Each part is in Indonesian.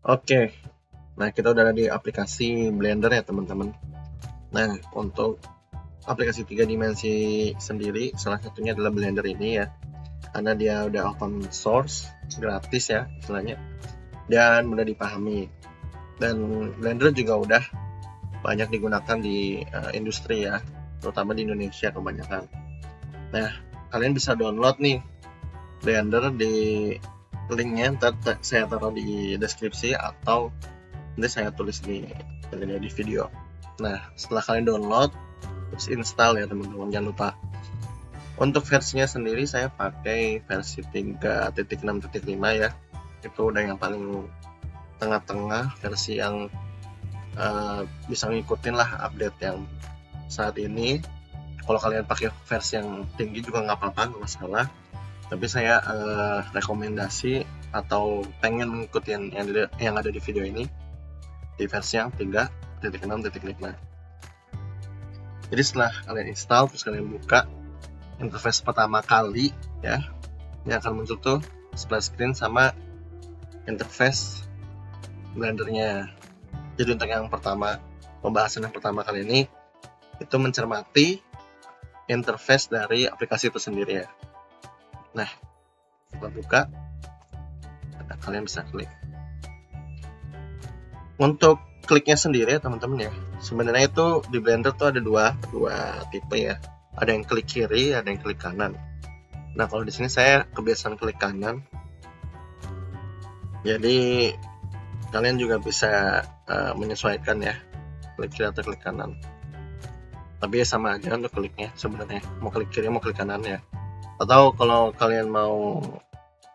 Oke, nah kita udah ada di aplikasi Blender ya teman-teman. Nah, untuk aplikasi 3 dimensi sendiri, salah satunya adalah Blender ini ya. Karena dia udah open source, gratis ya istilahnya, dan mudah dipahami. Dan Blender juga udah banyak digunakan di industri ya, terutama di Indonesia kebanyakan. Nah, kalian bisa download nih Blender di linknya, ntar saya taruh di deskripsi atau nanti saya tulis di video. Nah, setelah kalian download, terus install ya teman-teman, jangan lupa. Untuk versinya sendiri saya pakai versi 3.6.5 ya. Itu udah yang paling tengah-tengah, versi yang bisa ngikutin lah update yang saat ini. Kalau kalian pakai versi yang tinggi juga nggak apa-apa, nggak masalah. Tapi saya rekomendasi atau pengen mengikuti yang ada di video ini di versi yang 3.6.5. Jadi setelah kalian install, terus kalian buka interface pertama kali ya, yang akan muncul tuh splash screen sama interface Blendernya. Jadi untuk yang pertama, pembahasan yang pertama kali ini itu mencermati interface dari aplikasi itu sendiri ya. Nah, setelah buka, kalian bisa klik. Untuk kliknya sendiri ya teman-teman ya, sebenarnya itu di Blender tuh ada dua tipe ya. Ada yang klik kiri, ada yang klik kanan. Nah, kalau di sini saya kebiasaan klik kanan. Jadi kalian juga bisa menyesuaikan ya, klik kiri atau klik kanan. Tapi ya sama aja untuk kliknya sebenarnya, mau klik kiri mau klik kanan ya. Atau kalau kalian mau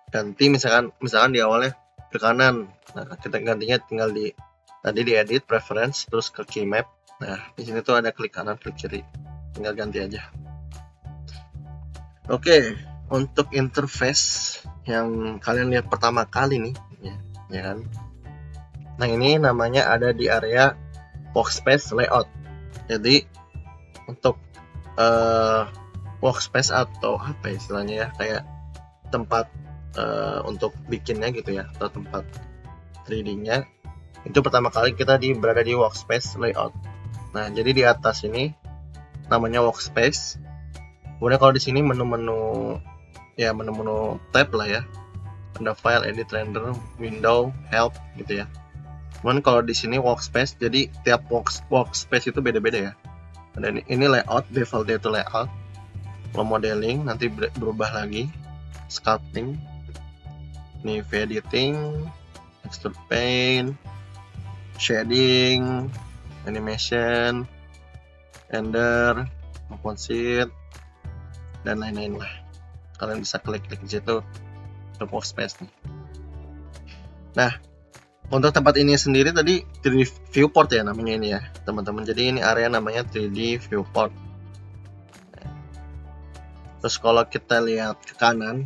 ganti, misalkan di awalnya ke kanan, nah kita gantinya tinggal tadi di edit preference terus ke key map. Nah, di sini tuh ada klik kanan klik kiri, tinggal ganti aja. Oke, untuk interface yang kalian lihat pertama kali nih ya kan. Nah, ini namanya ada di area workspace layout. Jadi untuk workspace atau apa istilahnya ya, kayak tempat untuk bikinnya gitu ya, atau tempat 3D-nya, itu pertama kali kita berada di workspace layout. Nah, jadi di atas ini namanya workspace. Kemudian kalau di sini menu-menu tab lah ya, ada file, edit, render, window, help gitu ya. Kemudian kalau di sini workspace, jadi tiap workspace itu beda-beda ya. Dan ini layout, default itu layout. Kalau modeling nanti berubah lagi, sculpting, ini editing, texture paint, shading, animation, render, composite, dan lain-lain lah. Kalian bisa klik-klik di situ untuk workspace nih. Nah, untuk tempat ini sendiri tadi 3D viewport ya namanya ini ya teman-teman. Jadi ini area namanya 3D viewport. Terus kalau kita lihat ke kanan,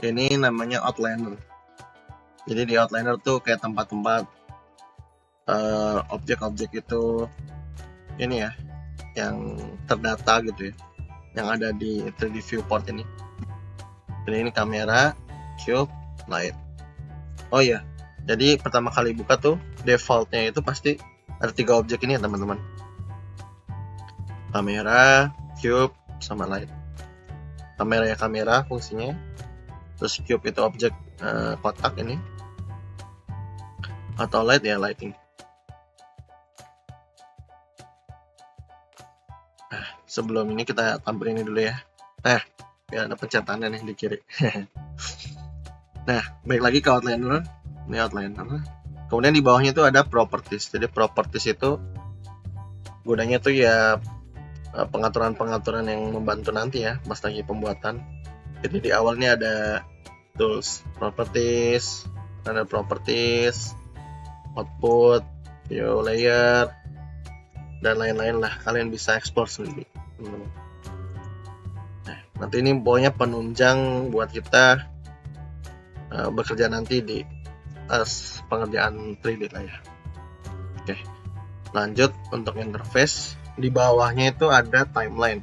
ini namanya outliner. Jadi di outliner tuh kayak tempat-tempat objek-objek itu ini ya, yang terdata gitu ya, yang ada di 3D viewport ini. Jadi ini kamera, cube, light. Oh iya, jadi pertama kali buka tuh defaultnya itu pasti ada 3 objek ini ya teman-teman. Kamera, cube, sama light. Kamera ya kamera fungsinya, terus cube itu objek kotak ini, atau light ya lighting. Nah, sebelum ini kita tampilin ini dulu ya. Nah, biar ada pencetannya nih di kiri. Nah, balik lagi ke outliner. Ini outliner. Kemudian di bawahnya itu ada properties. Jadi properties itu gunanya tuh ya pengaturan-pengaturan yang membantu nanti ya pas lagi pembuatan. Jadi di awalnya ada tools, properties, ada properties, output, view layer, dan lain-lain lah. Kalian bisa explore sendiri. Nah, nanti ini pokoknya penunjang buat kita bekerja nanti di pengerjaan 3D lah ya. Oke, lanjut untuk interface. Di bawahnya itu ada timeline.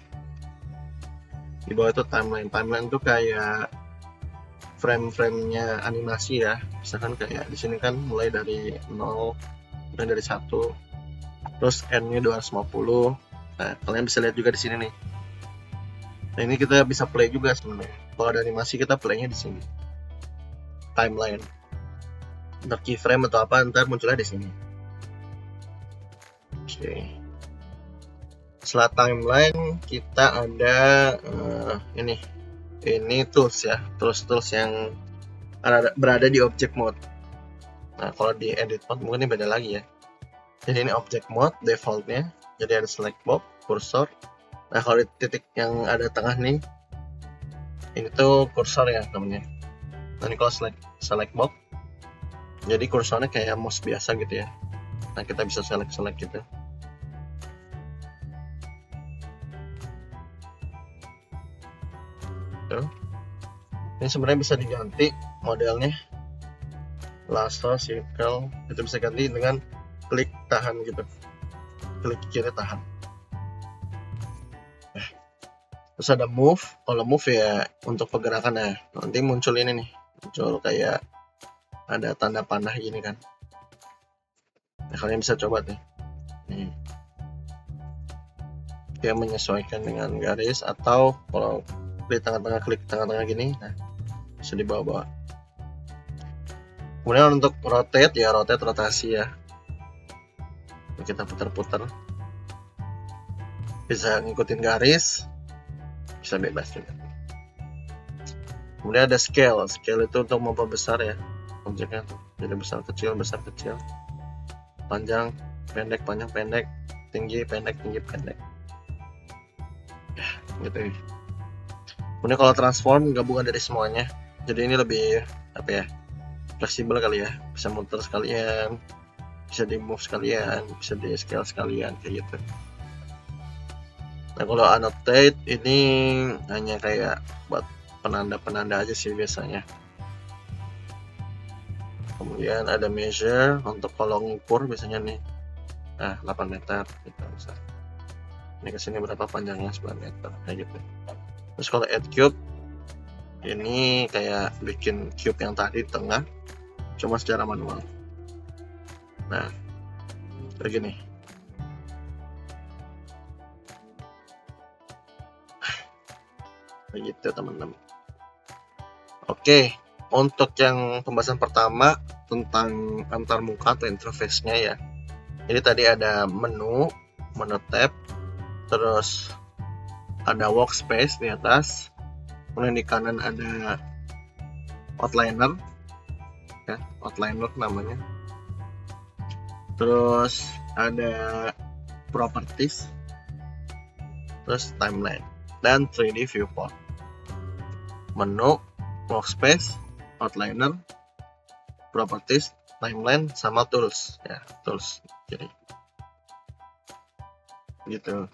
Di bawah itu timeline. Timeline itu kayak frame-framenya animasi ya. Misalkan kayak di sini kan mulai dari 0, kemudian dari 1, terus N-nya 250. Nah, kalian bisa lihat juga di sini nih. Nah, ini kita bisa play juga sebenarnya. Kalau ada animasi kita playnya di sini. Timeline. Ntar keyframe atau apa ntar munculnya di sini. Oke. Setelah timeline kita ada ini tools ya, tools yang berada di object mode. Nah, kalau di edit mode mungkin ini beda lagi ya. Jadi ini object mode defaultnya. Jadi ada select box, cursor. Nah, kalau di titik yang ada tengah nih, ini tuh cursor ya namanya. Nah, ini kalau select box, jadi kursornya kayak mouse biasa gitu ya. Nah, kita bisa select gitu. Tuh. Ini sebenarnya bisa diganti modelnya. Lasso, circle, itu bisa ganti dengan klik tahan gitu. Klik kiri tahan. Terus ada move. Kalau move ya untuk pergerakan ya. Nanti muncul ini nih. Muncul kayak ada tanda panah gini kan. Nah, kalian bisa coba nih. Nih. Dia menyesuaikan dengan garis, atau kalau di klik tengah-tengah gini, nah bisa dibawa-bawa. Kemudian untuk rotate ya, rotasi ya. Kita putar-putar. Bisa ngikutin garis, bisa bebas juga. Kemudian ada scale. Scale itu untuk memperbesar ya objeknya tuh. Jadi besar kecil, panjang pendek, tinggi pendek. Ya, gitu ya. Kemudian kalau transform gabungan dari semuanya. Jadi ini lebih apa ya? Fleksibel kali ya. Bisa muter sekalian, bisa di move sekalian, bisa di scale sekalian kayak gitu. Nah, kalau annotate ini hanya kayak buat penanda-penanda aja sih biasanya. Kemudian ada measure untuk kalau ngukur biasanya nih. Nah, 8 meter gitu bisa. Ini kesini berapa panjangnya, 9 meter kayak gitu. Terus kalau add cube ini kayak bikin cube yang tadi di tengah cuma secara manual. Nah, kayak gini. Kayak gitu teman-teman. Oke, untuk yang pembahasan pertama tentang antarmuka atau interface-nya ya. Jadi tadi ada menu tab, terus ada workspace di atas, kemudian di kanan ada outliner ya, outliner namanya. Terus ada properties, terus timeline dan 3D viewport. Menu, workspace, outliner, properties, timeline, sama tools ya, tools. Jadi gitu.